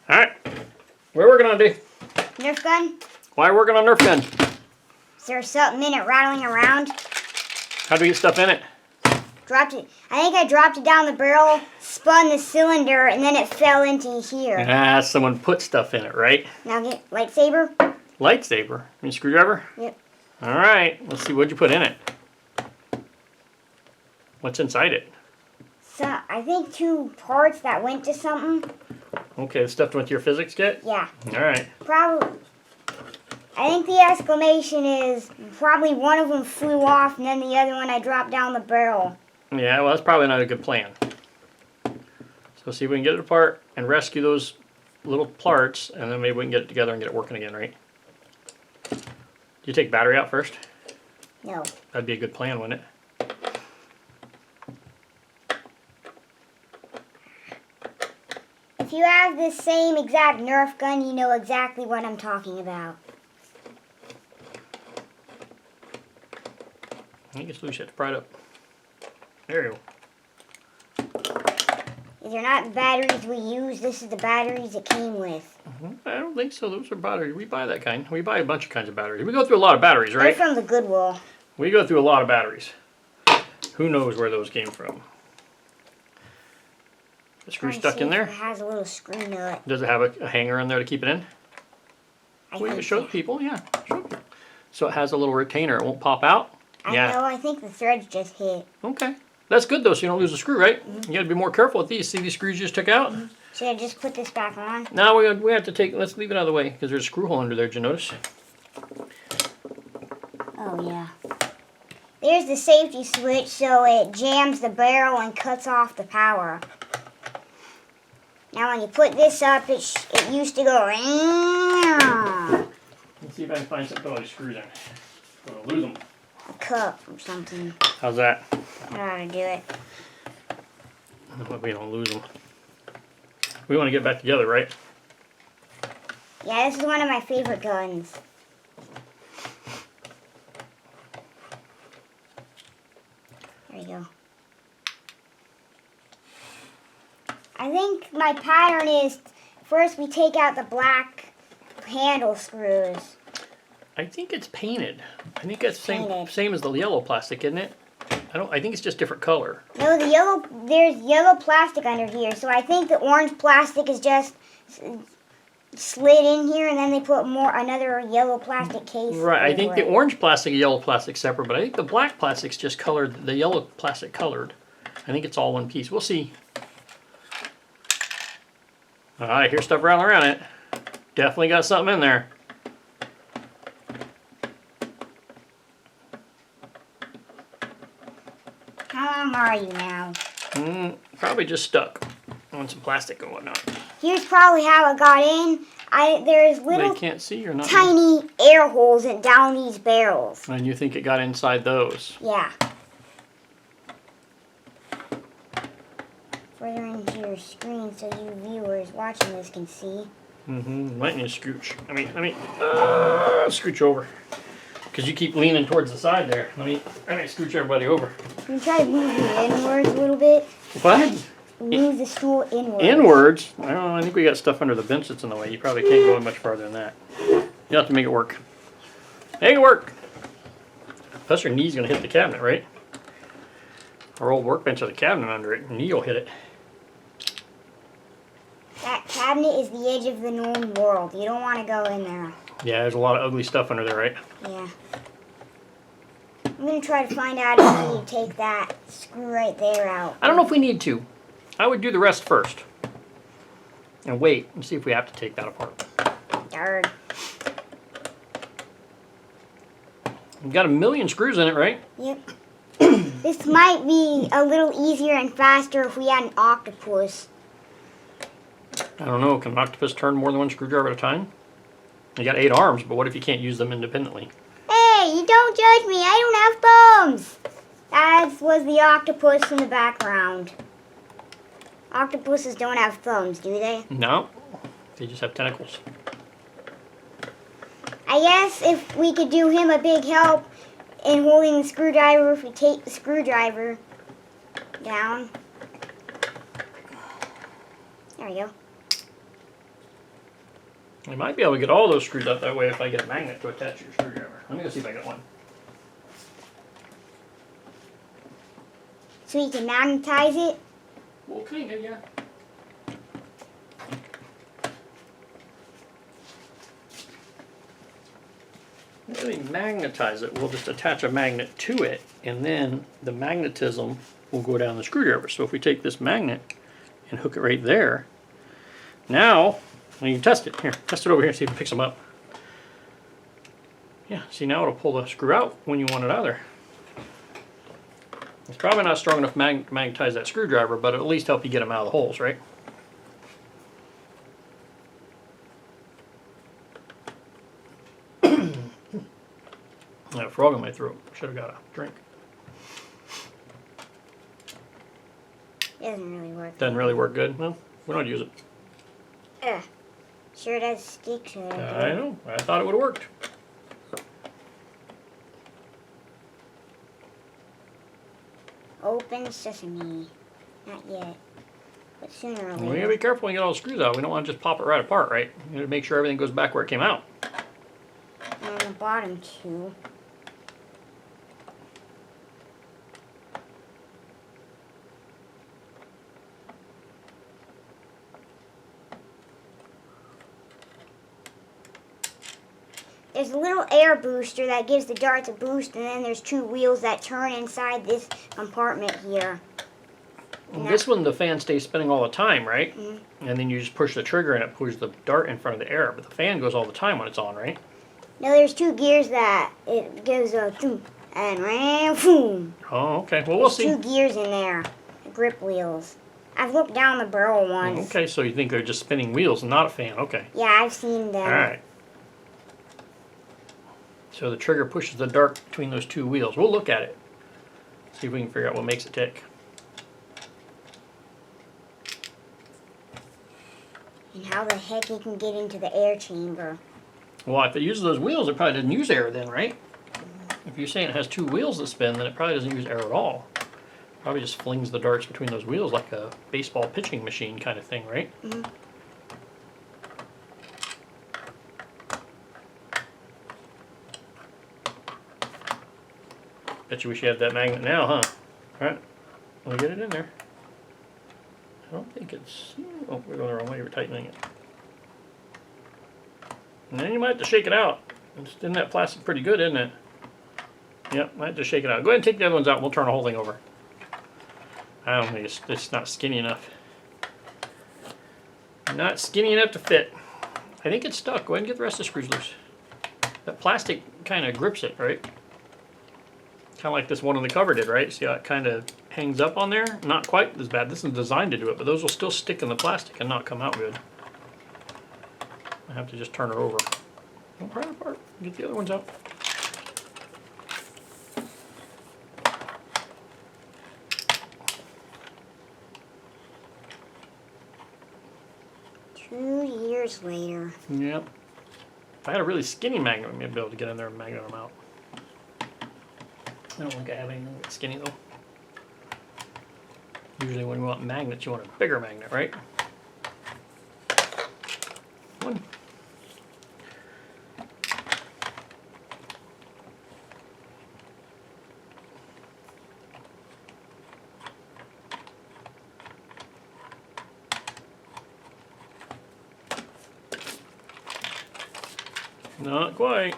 Alright. What are we working on, D? Nerf gun? Why are we working on Nerf gun? Is there something in it rattling around? How do we get stuff in it? Dropped it. I think I dropped it down the barrel, spun the cylinder, and then it fell into here. Ah, someone put stuff in it, right? Now get lightsaber. Lightsaber? You mean screwdriver? Yep. Alright, let's see, what'd you put in it? What's inside it? So, I think 2 parts that went to something. Okay, the stuff went to your physics kit? Yeah. Alright. Probably. I think the exclamation is probably one of them flew off and then the other one I dropped down the barrel. Yeah, well, that's probably not a good plan. So see if we can get it apart and rescue those little parts, and then maybe we can get it together and get it working again, right? Do you take battery out first? No. That'd be a good plan, wouldn't it? If you have this same exact Nerf gun, you know exactly what I'm talking about. I think it's loose, you have to pry it up. There you go. These are not batteries we use. This is the batteries it came with. I don't think so. Those are batteries. We buy that kind. We buy a bunch of kinds of batteries. We go through a lot of batteries, right? They're from the Goodwill. We go through a lot of batteries. Who knows where those came from? The screw stuck in there? It has a little screw nut. Does it have a hanger in there to keep it in? We can show people, yeah. Show people. So it has a little retainer. It won't pop out? I know. I think the threads just hit. Okay. That's good though, so you don't lose a screw, right? You gotta be more careful with these. See these screws you just took out? Should I just put this back on? No, we have to take, let's leave it out of the way, because there's a screw hole under there, did you notice? Oh yeah. There's the safety switch, so it jams the barrel and cuts off the power. Now when you put this up, it used to go. Let's see if I can find some of these screws in. I'm gonna lose them. A cup or something. How's that? I don't know how to do it. I hope we don't lose them. We want to get back together, right? Yeah, this is one of my favorite guns. There you go. I think my pattern is first we take out the black handle screws. I think it's painted. I think that's Painted. same as the yellow plastic, isn't it? I think it's just different color. No, there's yellow plastic under here, so I think the orange plastic is just slid in here, and then they put another yellow plastic case. Right, I think over the it. orange plastic and yellow plastic separate, but I think the black plastic's just colored, the yellow plastic colored. I think it's all one piece. We'll see. Alright, here's stuff rattling around it. Definitely got something in there. How long are you now? Probably just stuck on some plastic and whatnot. Here's probably how it got in. There's They little can't see or not. tiny air holes down these barrels. And you think it got inside those? Yeah. Further into your screen so you viewers watching this can see. Might need to scooch. Scooch over. Because you keep leaning towards the side there. I need to scooch everybody over. You try to move it inwards a little bit. What? Move the stool inwards. Inwards? I don't know. I think we got stuff under the bench that's in the way. You probably can't go much farther than that. You have to make it work. Make it work! Plus your knee's going to hit the cabinet, right? Our old workbench has a cabinet under it. Your knee will hit it. That cabinet is the edge of the known world. You don't want to go in there. Yeah, there's a lot of ugly stuff under there, right? Yeah. I'm going to try to find out if you take that screw right there out. I don't know if we need to. I would do the rest first. And wait and see if we have to take that apart. Darn. We've got a million screws in it, right? Yep. This might be a little easier and faster if we had an octopus. I don't know. Can an octopus turn more than one screwdriver at a time? You got 8 arms, but what if you can't use them independently? Hey, you don't judge me. I don't have thumbs. That was the octopus in the background. Octopuses don't have thumbs, do they? No. They just have tentacles. I guess if we could do him a big help in holding the screwdriver, if we take the screwdriver down. There we go. You might be able to get all those screws out that way if I get a magnet to attach to your screwdriver. Let me go see if I got one. So you can magnetize it? Well, kind of, yeah. Not really magnetize it. We'll just attach a magnet to it, and then the magnetism will go down the screwdriver. So if we take this magnet and hook it right there, now you can test it. Here, test it over here and see if it picks them up. Yeah, see, now it'll pull the screw out when you want it out of there. It's probably not strong enough to magnetize that screwdriver, but it'll at least help you get them out of the holes, right? I have a frog in my throat. Should have got a drink. It doesn't really work. Doesn't really work good. Well, we don't use it. Ugh. Sure does stick to it. I know. I thought it would have worked. Open sesame. Not yet. But sooner or later. We gotta be careful when you get all the screws out. We don't want to just pop it right apart, right? You gotta make sure everything goes back where it came out. And on the bottom too. There's a little air booster that gives the darts a boost, and then there's two wheels that turn inside this compartment here. And this one, the fan stays spinning all the time, right? Mm-hmm. And then you just push the trigger and it pushes the dart in front of the air. But the fan goes all the time when it's on, right? No, there's two gears that it gives a boom and ram boom. Oh, okay. Well, we'll see. Two gears in there, grip wheels. I've looked down the barrel once. Okay, so you think they're just spinning wheels and not a fan. Okay. Yeah, I've seen them. All right. So the trigger pushes the dart between those two wheels. We'll look at it. See if we can figure out what makes it tick. And how the heck it can get into the air chamber. Well, if it uses those wheels, it probably doesn't use air then, right? If you're saying it has two wheels that spin, then it probably doesn't use air at all. Probably just flings the darts between those wheels like a baseball pitching machine kind of thing, right? Mm-hmm. Bet you wish you had that magnet now, huh? Alright, we'll get it in there. I don't think it's... Oh, we're going the wrong way, we're tightening it. And then you might have to shake it out. Isn't that plastic pretty good, isn't it? Yep, might have to shake it out. Go ahead and take the other ones out and we'll turn the whole thing over. I don't think it's not skinny enough. Not skinny enough to fit. I think it's stuck. Go ahead and get the rest of the screws loose. That plastic kind of grips it, right? Kind of like this one on the cover did, right? See how it kind of hangs up on there? Not quite as bad. This is designed to do it, but those will still stick in the plastic and not come out good. I have to just turn it over. Don't pry it apart. Get the other ones out. Years later. Yep. If I had a really skinny magnet, I'd be able to get in there and magnet them out. I don't think I have anything that's skinny though. Usually when you want magnets, you want a bigger magnet, right? One. Not quite.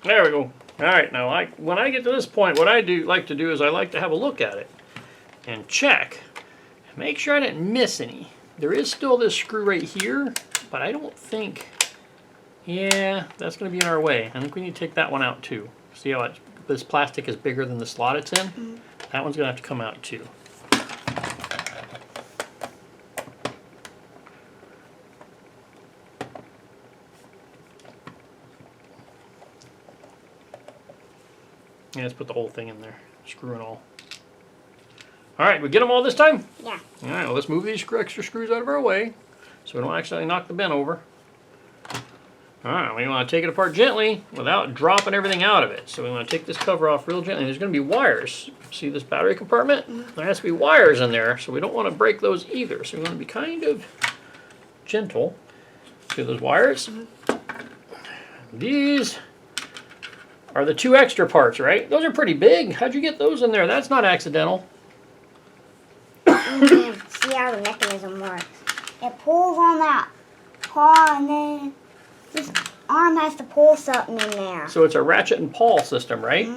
There we go. Alright, now when I get to this point, what I like to do is I like to have a look at it and check. Make sure I didn't miss any. There is still this screw right here, but I don't think... Yeah, that's going to be in our way. I think we need to take that one out too. See how this plastic is bigger than the slot it's in? Mm-hmm. That one's going to have to come out too. Yeah, let's put the whole thing in there, screw and all. Alright, we get them all this time? Yeah. Alright, well, let's move these extra screws out of our way so we don't accidentally knock the bin over. Alright, we want to take it apart gently without dropping everything out of it. So we want to take this cover off real gently. There's going to be wires. See this battery compartment? There has to be wires in there, so we don't want to break those either. So we want to be kind of gentle. See those wires? These are the 2 extra parts, right? Those are pretty big. How'd you get those in there? That's not accidental. You can see how the mechanism works. It pulls on that paw, and then this arm has to pull something in there. So it's a ratchet and pawl system, right?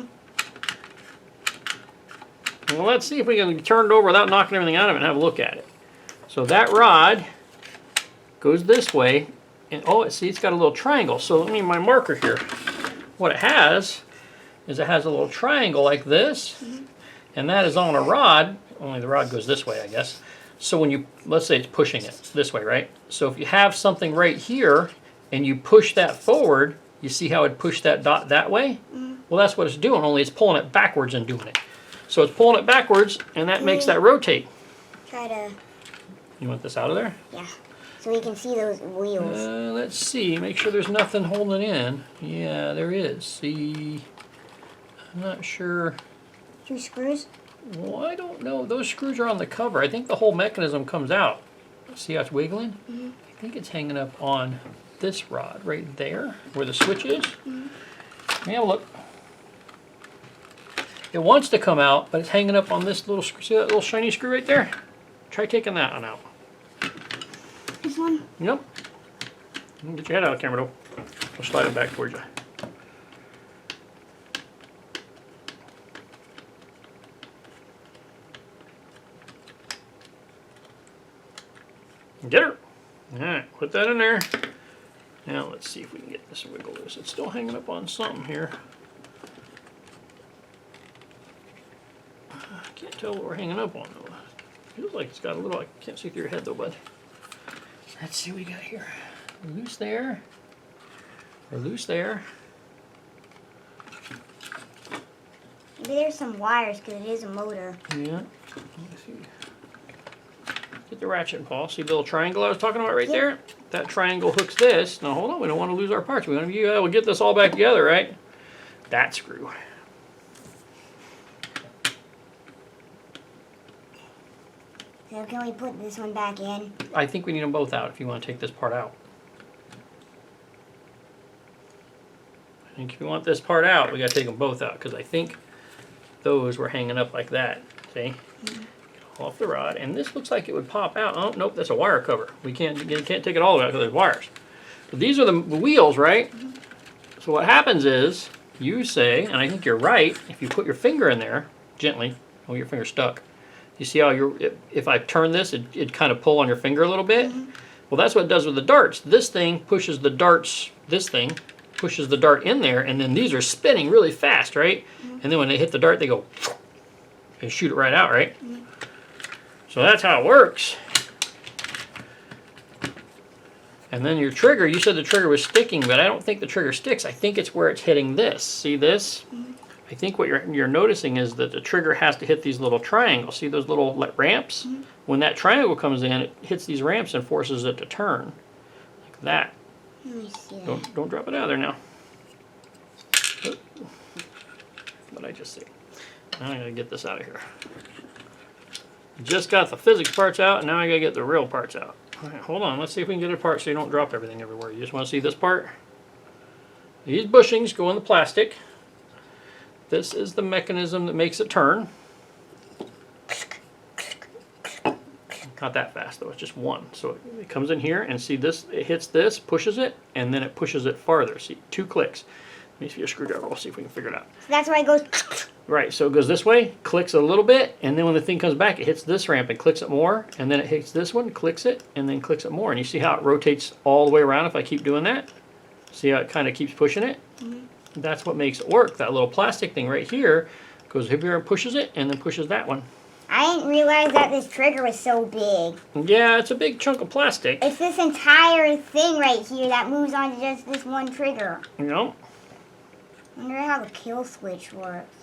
Well, let's see if we can turn it over without knocking everything out of it and have a look at it. So that rod goes this way, and oh, see, it's got a little triangle. So let me my marker here. What it has is it has a little triangle like this, and that is on a rod. Only the rod goes this way, I guess. So when you, let's say it's pushing it this way, right? So if you have something right here and you push that forward, you see how it pushed that dot that way? Well, that's what it's doing, only it's pulling it backwards and doing it. So it's pulling it backwards, and that makes that rotate. Try to... You want this out of there? Yeah, so we can see those wheels. Let's see, make sure there's nothing holding it in. Yeah, there is. See, I'm not sure. 2 screws? Well, I don't know. Those screws are on the cover. I think the whole mechanism comes out. See how it's wiggling? I think it's hanging up on this rod right there, where the switch is. Let me have a look. It wants to come out, but it's hanging up on this little screw. See that little shiny screw right there? Try taking that one out. This one? Yep. Get your head out of the camera, though. I'll slide it back towards you. Get her. Alright, put that in there. Now let's see if we can get this wiggle loose. It's still hanging up on something here. I can't tell what we're hanging up on though. Feels like it's got a little, I can't see through your head though, bud. Let's see what we got here. Loose there. Or loose there. Maybe there's some wires because it is a motor. Yeah. Let's see. Get the ratchet and pawl. See the little triangle I was talking about right there? That triangle hooks this. Now hold on, we don't want to lose our parts. We want to be able to get this all back together, right? That screw. So can we put this one back in? I think we need them both out if you want to take this part out. I think if you want this part out, we got to take them both out because I think those were hanging up like that. See? Off the rod, and this looks like it would pop out. Oh, nope, that's a wire cover. We can't take it all the way out because there's wires. But these are the wheels, right? So what happens is, you say, and I think you're right, if you put your finger in there, gently, oh, your finger's stuck. You see how if I turn this, it'd kind of pull on your finger a little bit? Well, that's what it does with the darts. This thing pushes the darts, this thing pushes the dart in there, and then these are spinning really fast, right? And then when they hit the dart, they go, and shoot it right out, right? So that's how it works. And then your trigger, you said the trigger was sticking, but I don't think the trigger sticks. I think it's where it's hitting this. See this? I think what you're noticing is that the trigger has to hit these little triangles. See those little ramps? When that triangle comes in, it hits these ramps and forces it to turn. Like that. Let me see that. Don't drop it out of there now. What did I just say? Now I gotta get this out of here. Just got the physics parts out, and now I gotta get the real parts out. All right, hold on, let's see if we can get it apart so you don't drop everything everywhere. You just want to see this part? These bushings go in the plastic. This is the mechanism that makes it turn. Not that fast though, it's just one. So it comes in here, and see this, it hits this, pushes it, and then it pushes it farther. See, 2 clicks. Let me see your screwdriver, we'll see if we can figure it out. So that's why it goes... Right, so it goes this way, clicks a little bit, and then when the thing comes back, it hits this ramp and clicks it more, and then it hits this one, clicks it, and then clicks it more. And you see how it rotates all the way around if I keep doing that? See how it kind of keeps pushing it? That's what makes it work. That little plastic thing right here goes here and pushes it, and then pushes that one. I didn't realize that this trigger was so big. Yeah, it's a big chunk of plastic. It's this entire thing right here that moves on to just this one trigger. You know? I wonder how the kill switch works.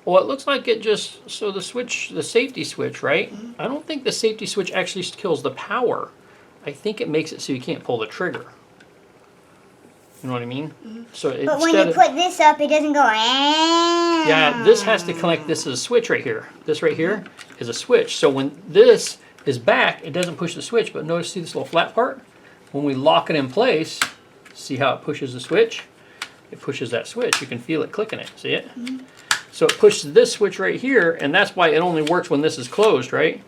Well, it looks like it just, so the switch, the safety switch, right? I don't think the safety switch actually kills the power. I think it makes it so you can't pull the trigger. You know what I mean? So But when you put this up, it doesn't go. Yeah, this has to connect. This is a switch right here. This right here is a switch. So when this is back, it doesn't push the switch. But notice, see this little flat part? When we lock it in place, see how it pushes the switch? It pushes that switch. You can feel it clicking it. See it? So it pushes this switch right here, and that's why it only works when this is closed, right?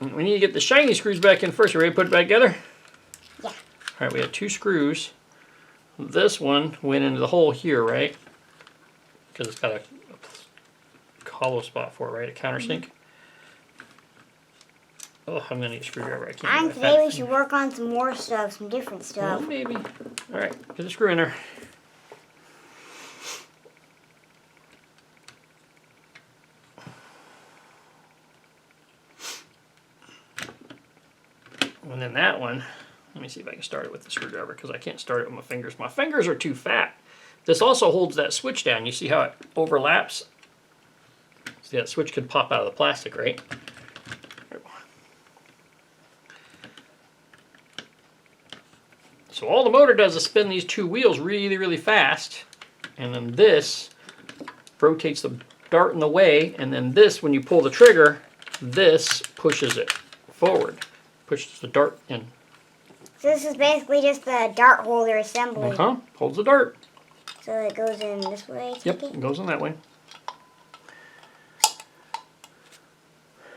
We need to get the shiny screws back in first. You ready to put it back together? Yeah. All right, we have 2 screws. This one went into the hole here, right? Because it's got a hollow spot for it, right? A countersink. Oh, I'm gonna need a screwdriver. I can't. And today we should work on some more stuff, some different stuff. Well, maybe. All right, get the screw in there. And then that one, let me see if I can start it with the screwdriver because I can't start it with my fingers. My fingers are too fat. This also holds that switch down. You see how it overlaps? See, that switch could pop out of the plastic, right? So all the motor does is spin these 2 wheels really, really fast. And then this rotates the dart in the way. And then this, when you pull the trigger, this pushes it forward. Pushes the dart in. So this is basically just the dart holder assembly. Holds the dart. So it goes in this way? Yep, it goes in that way.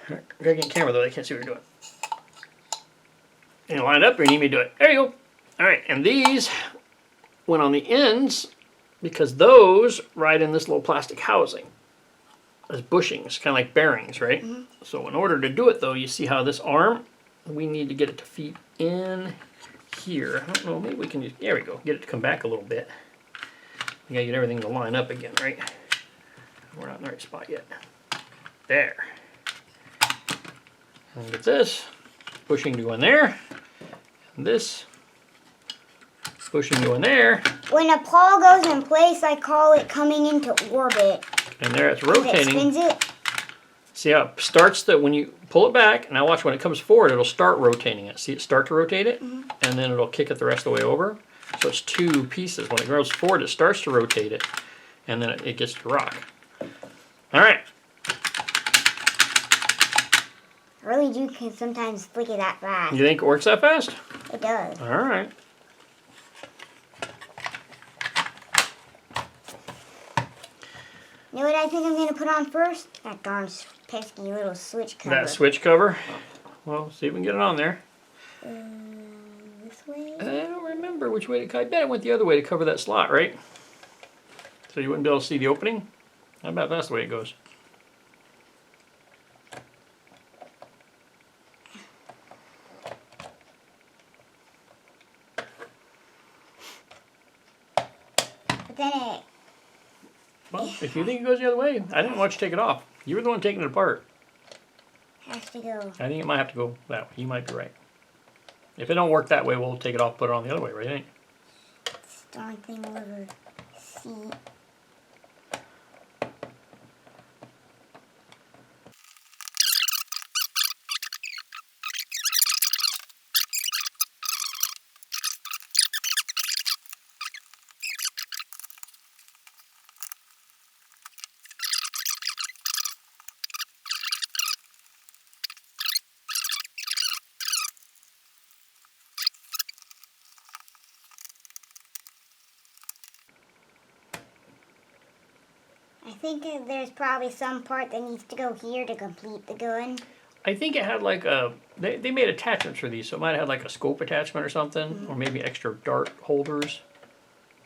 All right, I gotta get a camera though, I can't see what you're doing. And line it up, or you need me to do it. There you go. All right, and these went on the ends because those ride in this little plastic housing as bushings, kind of like bearings, right? So in order to do it though, you see how this arm, we need to get it to feed in here. I don't know, maybe we can just, there we go, get it to come back a little bit. We gotta get everything to line up again, right? We're not in the right spot yet. There. And get this bushing to go in there. And this bushing to go in there. When a pawl goes in place, I call it coming into orbit. And there it's rotating. It spins it. See how it starts that when you pull it back, now watch when it comes forward, it'll start rotating it. See it start to rotate it? And then it'll kick it the rest of the way over. So it's 2 pieces. When it goes forward, it starts to rotate it, and then it gets to rock. All right. I really do can sometimes flick it that fast. You think it works that fast? It does. All right. You know what I think I'm going to put on first? That darn pesky little switch cover. That switch cover? Well, see if we can get it on there. This way? I don't remember which way to. I bet it went the other way to cover that slot, right? So you wouldn't be able to see the opening? I bet that's the way it goes. But then it Well, if you think it goes the other way, I didn't want you to take it off. You were the one taking it apart. has to go. I think it might have to go that way. You might be right. If it don't work that way, we'll take it off, put it on the other way, right? Ain't? This darn thing will ever see. I think that there's probably some part that needs to go here to complete the gun. I think it had like a, they made attachments for these, so it might have had like a scope attachment or something, or maybe extra dart holders.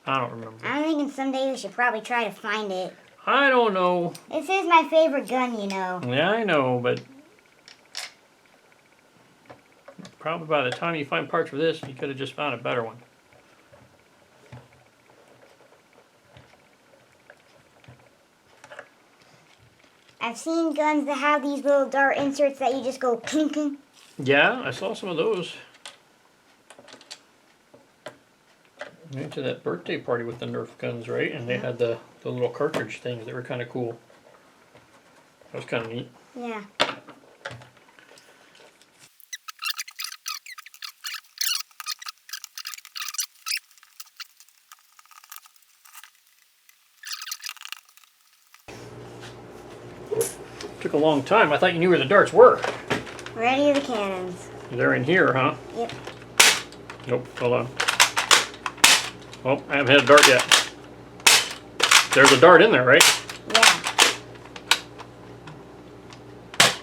I don't remember. I'm thinking someday we should probably try to find it. I don't know. This is my favorite gun, you know. Yeah, I know, but probably by the time you find parts for this, you could have just found a better one. I've seen guns that have these little dart inserts that you just go clinking. Yeah, I saw some of those. We went to that birthday party with the Nerf guns, right? And they had the little cartridge things that were kind of cool. That was kind of neat. Yeah. Took a long time. I thought you knew where the darts were. Ready the cannons. They're in here, huh? Yep. Nope, hold on. Oh, I haven't hit a dart yet. There's a dart in there, right? Yeah.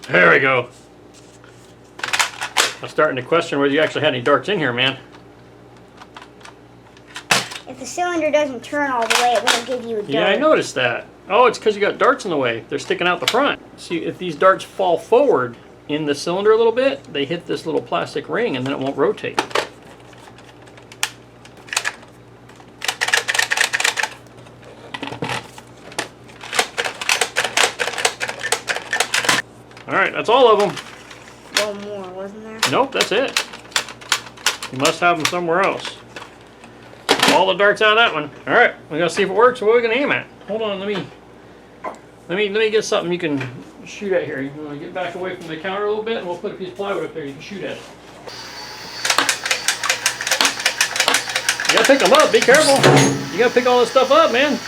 There we go. I'm starting to question whether you actually had any darts in here, man. If the cylinder doesn't turn all the way, it won't give you a dart. Yeah, I noticed that. Oh, it's because you got darts in the way. They're sticking out the front. See, if these darts fall forward in the cylinder a little bit, they hit this little plastic ring and then it won't rotate. Alright, that's all of them. One more, wasn't there? Nope, that's it. You must have them somewhere else. All the darts out of that one. Alright, we're gonna see if it works. What are we gonna aim at? Hold on, let me get something you can shoot at here. You wanna get back away from the counter a little bit and we'll put a piece of plywood up there you can shoot at it. You gotta pick them up, be careful. You gotta pick all this stuff up, man.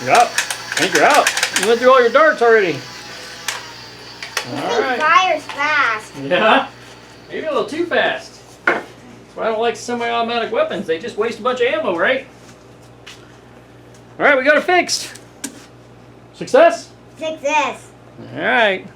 You're up. I think you're out. You went through all your darts already. It fires fast. Yeah? Maybe a little too fast. That's why I don't like semi-automatic weapons. They just waste a bunch of ammo, right? Alright, we got it fixed. Success? Success. Alright.